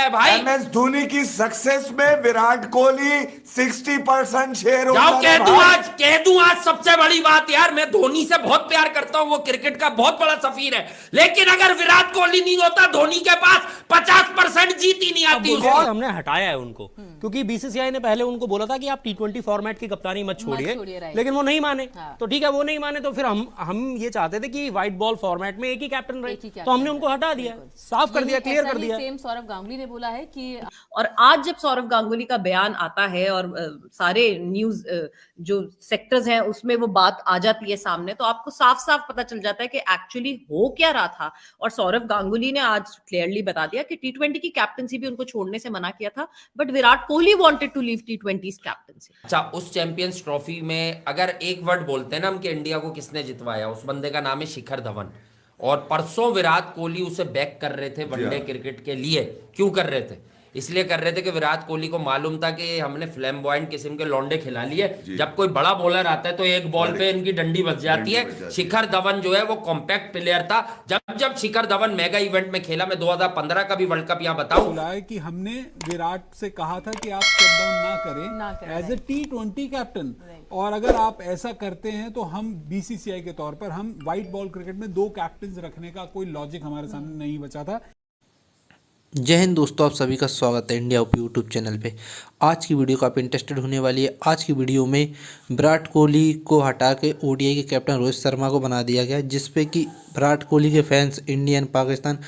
भाई MS धोनी की success में विराट कोहली 60% शेयर जाओ कह दूं आज सबसे बड़ी बात यार, मैं धोनी से बहुत प्यार करता हूं, वो क्रिकेट का बहुत बड़ा सफीर है, लेकिन अगर विराट कोहली नहीं होता धोनी के पास 50% जीत ही नहीं आती उसको। हमने हटाया है उनको क्योंकि बीसीसीआई ने पहले उनको बोला था कि आप T20 फॉर्मेट की कप्तानी मत छोड़िए, लेकिन वो नहीं माने। तो ठीक है, वो नहीं माने तो फिर हम ये चाहते थे कि व्हाइट बॉल फॉर्मेट में एक ही कैप्टन रहे, तो हमने उनको हटा दिया, साफ कर दिया, क्लियर कर दिया। सेम सौरव गांगुली ने बोला है कि, और आज जब सौरव गांगुली का बयान आता है और सारे न्यूज जो सेक्टर्स हैं उसमें वो बात आ जाती है सामने, तो आपको साफ साफ पता चल जाता है कि एक्चुअली हो क्या रहा था। और सौरव गांगुली ने आज क्लियरली बता दिया कि T20 की कैप्टनसी भी उनको छोड़ने से मना किया था, but Virat Kohli wanted to leave T20 captaincy. अच्छा, उस चैंपियंस ट्रॉफी में अगर एक वर्ड बोलते हैं ना हम कि इंडिया को किसने जितवाया, उस बंदे का नाम है शिखर धवन। और परसों विराट कोहली उसे बैक कर रहे थे वनडे क्रिकेट के लिए। क्यों कर रहे थे? इसलिए कर रहे थे कि विराट कोहली को मालूम था कि हमने फ्लैम्बॉयंट किस्म के लौंडे खिला लिए, जब कोई बड़ा बॉलर आता है तो एक बॉल पे इनकी डंडी बच जाती है। शिखर धवन जो है वो कॉम्पैक्ट प्लेयर था। जब शिखर धवन मेगा इवेंट में खेला, मैं 2015 का भी वर्ल्ड कप यहाँ बताऊं कि हमने विराट से कहा था कि आप स्टेप डाउन ना करें एज ए T20 कैप्टन, और अगर आप ऐसा करते हैं तो हम बीसीसीआई के तौर पर हम व्हाइट बॉल क्रिकेट में 2 कैप्टन रखने का कोई लॉजिक हमारे सामने नहीं बचा था। जय हिंद दोस्तों, आप सभी का स्वागत है इंडिया ओपी यूट्यूब चैनल पे। आज की वीडियो काफ़ी इंटरेस्टेड होने वाली है। आज की वीडियो में विराट कोहली को हटा के ओडीआई के कैप्टन रोहित शर्मा को बना दिया गया, जिस पे कि विराट कोहली के fans Indian, Pakistan,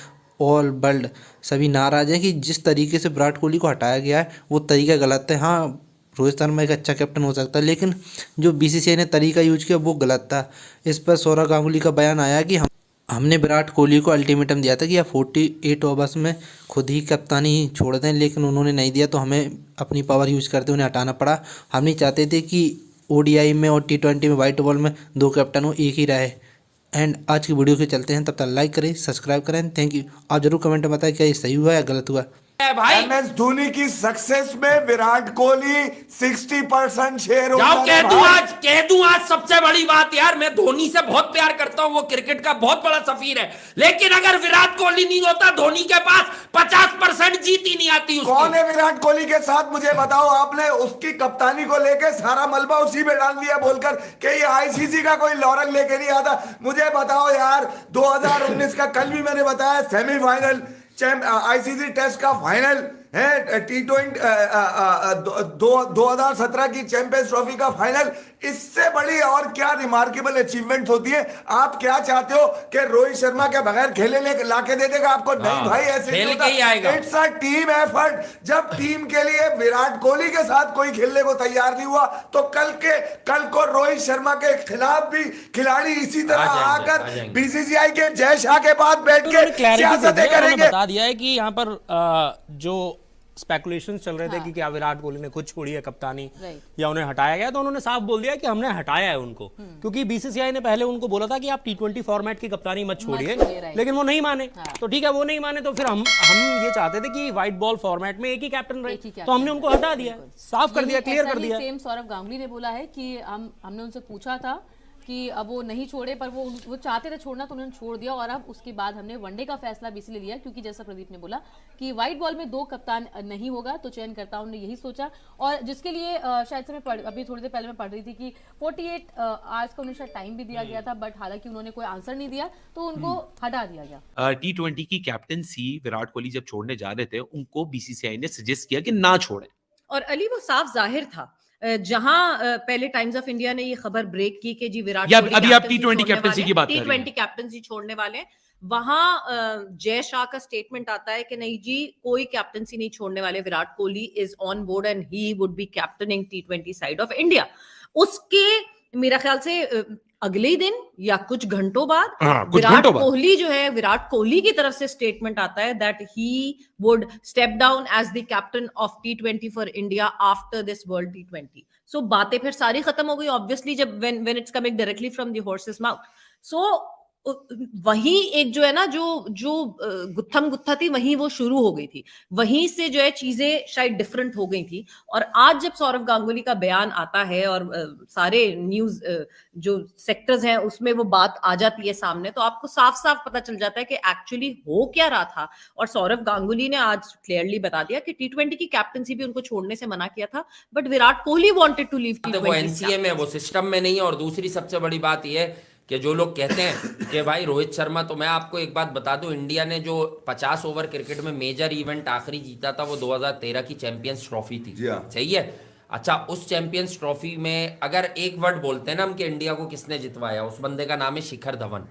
all world सभी नाराज़ हैं कि जिस तरीके से विराट कोहली को हटाया गया है वो तरीका गलत है। हाँ, रोहित शर्मा एक अच्छा कैप्टन हो सकता है, लेकिन जो बीसीसीआई ने तरीका यूज किया वो गलत था। इस पर सौरव गांगुली का बयान आया कि हमने विराट कोहली को अल्टीमेटम दिया था कि आप 48 ओवर्स में खुद ही कप्तानी छोड़ दें, लेकिन उन्होंने नहीं दिया तो हमें अपनी पावर यूज़ करते उन्हें हटाना पड़ा। हम नहीं चाहते थे कि ओडीआई में और T20 में व्हाइट बॉल में 2 कैप्टन हो, एक ही रहे। एंड आज की वीडियो के चलते हैं, तब तक लाइक करें, सब्सक्राइब करें। Thank you. आप जरूर कमेंट में बताएं क्या ये सही हुआ या गलत हुआ। भाई MS धोनी की सक्सेस में विराट कोहली 60% शेयर जाओ कह दूं आज सबसे बड़ी बात यार, मैं धोनी से बहुत प्यार करता हूं, वो क्रिकेट का बहुत बड़ा सफीर है, लेकिन अगर विराट कोहली नहीं होता धोनी के पास 50% जीत ही नहीं आती उसको। कौन है विराट कोहली के साथ मुझे बताओ। आपने उसकी कप्तानी को लेके सारा मलबा उसी में डाल दिया बोलकर कि ये ICC का कोई लॉरल लेके नहीं आता। मुझे बताओ यार, 2019 का कल भी मैंने बताया सेमीफाइनल ICC टेस्ट का फाइनल है, T20 2017 की चैंपियंस ट्रॉफी का फाइनल। इससे बड़ी और क्या रिमार्केबल अचीवमेंट होती है। आप क्या चाहते हो कि रोहित शर्मा के बगैर खेले लाके दे देगा आपको? नहीं भाई, ऐसे खेल के ही आएगा। It's a team effort. जब टीम के लिए विराट कोहली के साथ कोई खेलने को तैयार नहीं हुआ तो कल को रोहित शर्मा के खिलाफ भी खिलाड़ी इसी तरह आकर बीसीसीआई के जय शाह के बाद बैठ के सियासतें करेंगे। बता दिया है कि यहाँ पर जो स्पेकुलेशंस चल रहे थे कि क्या विराट कोहली ने खुद छोड़ी है कप्तानी या उन्हें हटाया गया, तो उन्होंने साफ बोल दिया कि हमने हटाया है उनको क्योंकि बीसीसीआई ने पहले उनको बोला था कि आप T20 फॉर्मेट की कप्तानी मत छोड़िए, लेकिन वो नहीं माने। तो ठीक है, वो नहीं माने तो फिर हम ये चाहते थे कि व्हाइट बॉल फॉर्मेट में एक ही कैप्टन रहे, तो हमने उनको हटा दिया, साफ कर दिया, क्लियर कर दिया। सेम सौरव गांगुली ने बोला है कि हमने उनसे पूछा था कि अब वो नहीं छोड़े, पर वो चाहते थे छोड़ना तो उन्होंने छोड़ दिया, और अब उसके बाद हमने वनडे का फैसला भी इसलिए लिया क्योंकि जैसा प्रदीप ने बोला कि व्हाइट बॉल में 2 कप्तान नहीं होगा, तो चयनकर्ताओं ने यही सोचा, और जिसके लिए शायद से मैं अभी थोड़ी देर पहले मैं पढ़ रही थी कि 48 आवर्स का उन्हें शायद टाइम भी दिया गया था, बट हालांकि उन्होंने कोई आंसर नहीं दिया तो उनको हटा दिया गया। T20 की कैप्टनसी विराट कोहली जब छोड़ने जा रहे थे, उनको बीसीसीआई ने सजेस्ट किया कि ना छोड़े, और अली वो साफ जाहिर था जहां पहले टाइम्स ऑफ इंडिया ने ये खबर ब्रेक की कि जी विराट कोहली अभी आप T20 कैप्टनसी की बात कर रहे हैं, T20 कैप्टनसी छोड़ने वाले हैं, वहां जय शाह का स्टेटमेंट आता है कि नहीं जी, कोई कैप्टनसी नहीं छोड़ने वाले, Virat Kohli is on board and he would be captaining T20 side of India. उसके मेरा ख्याल से अगले ही दिन या कुछ घंटों बाद विराट कोहली जो है, विराट कोहली की तरफ से स्टेटमेंट आता है that he would step down as the captain of T20 for India after this world T20। So बातें फिर सारी खत्म हो गई ऑब्वियसली जब when it's coming directly from the horse's mouth. So वहीं एक जो है ना जो गुत्थम गुत्था थी वहीं वो शुरू हो गई थी, वहीं से जो है चीजें शायद डिफरेंट हो गई थी। और आज जब सौरव गांगुली का बयान आता है और सारे न्यूज जो सेक्टर्स हैं उसमें वो बात आ जाती है सामने, तो आपको साफ साफ पता चल जाता है कि एक्चुअली हो क्या रहा था। और सौरव गांगुली ने आज क्लियरली बता दिया कि T20 की कैप्टनसी भी उनको छोड़ने से मना किया था, but Virat Kohli wanted to leave वो एनसीए में, वो सिस्टम में नहीं है। और दूसरी सबसे बड़ी बात यह है कि जो लोग कहते हैं कि भाई रोहित शर्मा, तो मैं आपको एक बात बता दूं, इंडिया ने जो 50 ओवर क्रिकेट में मेजर इवेंट आखिरी जीता था वो 2013 की चैंपियंस ट्रॉफी थी। सही है। अच्छा, उस चैंपियंस ट्रॉफी में अगर एक वर्ड बोलते हैं ना हम कि इंडिया को किसने जितवाया, उस बंदे का नाम है शिखर धवन।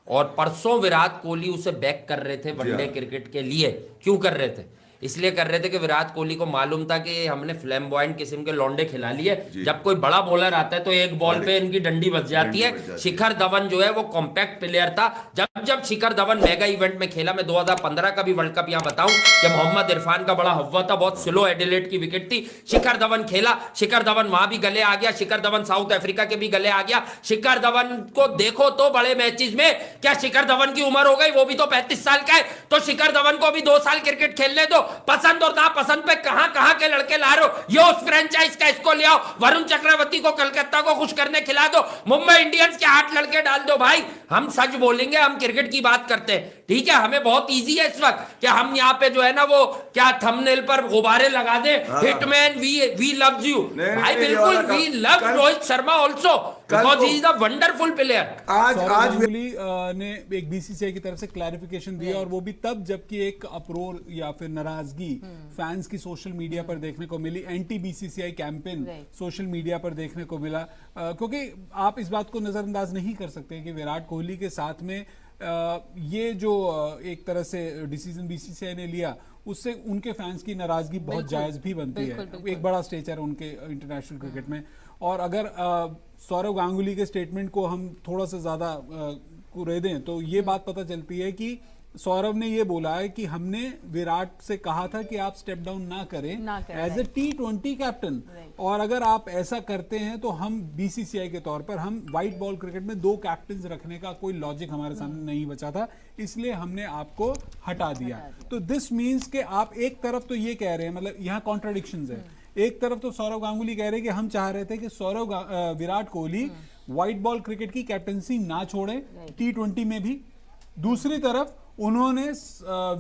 और परसों विराट कोहली उसे बैक कर रहे थे वनडे क्रिकेट के लिए। क्यों कर रहे थे? इसलिए कर रहे थे कि विराट कोहली को मालूम था कि हमने फ्लैम्बॉयंट किस्म के लौंडे खिला लिए, जब कोई बड़ा बॉलर आता है तो एक बॉल पे इनकी डंडी बच जाती है। शिखर धवन जो है वो कॉम्पैक्ट प्लेयर था। जब शिखर धवन मेगा इवेंट में खेला, मैं 2015 का भी वर्ल्ड कप यहाँ बताऊं कि मोहम्मद इरफान का बड़ा हव्वा था, बहुत स्लो एडिलेड की विकेट थी, शिखर धवन खेला, शिखर धवन वहां भी गले आ गया, शिखर धवन साउथ अफ्रीका के भी गले आ गया। शिखर धवन को देखो तो बड़े मैचेस में, क्या शिखर धवन की उम्र हो गई? वो भी तो 35 साल का है। तो शिखर धवन को भी 2 साल क्रिकेट खेलने दो। पसंद और नापसंद पे कहां के लड़के ला रहे हो? ये उस फ्रेंचाइज का, इसको ले आओ, वरुण चक्रवर्ती को कलकत्ता को खुश करने खिला दो, मुंबई इंडियंस के 8 लड़के डाल दो। भाई हम सच बोलेंगे, हम क्रिकेट की बात करते हैं, ठीक है? हमें बहुत इजी है इस वक्त कि हम यहाँ पे जो है ना वो क्या थंबनेल पर गुब्बारे लगा दे, हिटमैन वी लव्स यू। भाई बिल्कुल, we love Rohit Sharma also because he is a wonderful player. आज गांगुली ने एक बीसीसीआई की तरफ से क्लैरिफिकेशन दिया, और वो भी तब जबकि एक अप्रोर या फिर नाराजगी फैंस की सोशल मीडिया पर देखने को मिली, anti BCCI campaign social media पर देखने को मिला। क्योंकि आप इस बात को नजरअंदाज नहीं कर सकते कि विराट कोहली के साथ में ये जो एक तरह से डिसीजन बीसीसीआई ने लिया, उससे उनके फैंस की नाराजगी बहुत जायज भी बनती है। एक बड़ा स्टेचर उनके इंटरनेशनल क्रिकेट में। और अगर सौरव गांगुली के स्टेटमेंट को हम थोड़ा सा ज्यादा कुरे दें तो ये बात पता चलती है कि सौरव ने ये बोला है कि हमने विराट से कहा था कि आप स्टेप डाउन ना करें एज ए T20 कैप्टन, और अगर आप ऐसा करते हैं तो हम बीसीसीआई के तौर पर, हम व्हाइट बॉल क्रिकेट में 2 कैप्टन रखने का कोई लॉजिक हमारे सामने नहीं बचा था, इसलिए हमने आपको हटा दिया। तो दिस मीन्स कि आप एक तरफ तो ये कह रहे हैं, मतलब यहाँ कॉन्ट्राडिक्शंस है। एक तरफ तो सौरव गांगुली कह रहे हैं कि हम चाह रहे थे कि Virat Kohli white ball cricket की कैप्टनसी ना छोड़े T20 में भी। दूसरी तरफ उन्होंने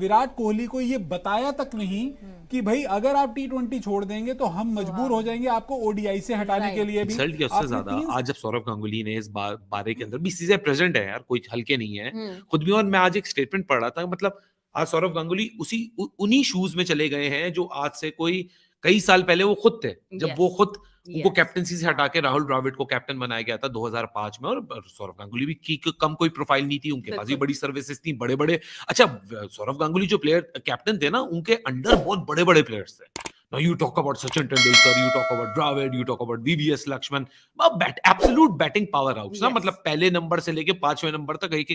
विराट कोहली को ये बताया तक नहीं कि भाई अगर आप T20 छोड़ देंगे तो हम मजबूर हो जाएंगे आपको ODI से हटाने के लिए भी। इंसल्ट किया उससे ज्यादा आज जब सौरव गांगुली ने इस बारे के अंदर बीसीसीआई प्रेसिडेंट है यार, कोई हल्के नहीं है खुद भी। और मैं आज एक स्टेटमेंट पढ़ रहा था, मतलब आज सौरव गांगुली उन्हीं शूज में चले गए हैं जो आज से कई साल पहले वो खुद थे, जब वो खुद उनको कैप्टनसी से हटा के राहुल द्रविड़ को कैप्टन बनाया गया था 2005 में। और सौरव गांगुली भी कम कोई प्रोफाइल नहीं थी, उनके पास भी बड़ी सर्विसेज थी, बड़े अच्छा सौरव गांगुली जो प्लेयर कैप्टन थे ना, उनके अंडर बहुत बड़े प्लेयर्स थे। Now you talk about Sachin Tendulkar, you talk about Dravid, you talk about VVS Lakshman, absolute batting powerhouse ना, मतलब पहले नंबर से लेके 5वें नंबर तक एक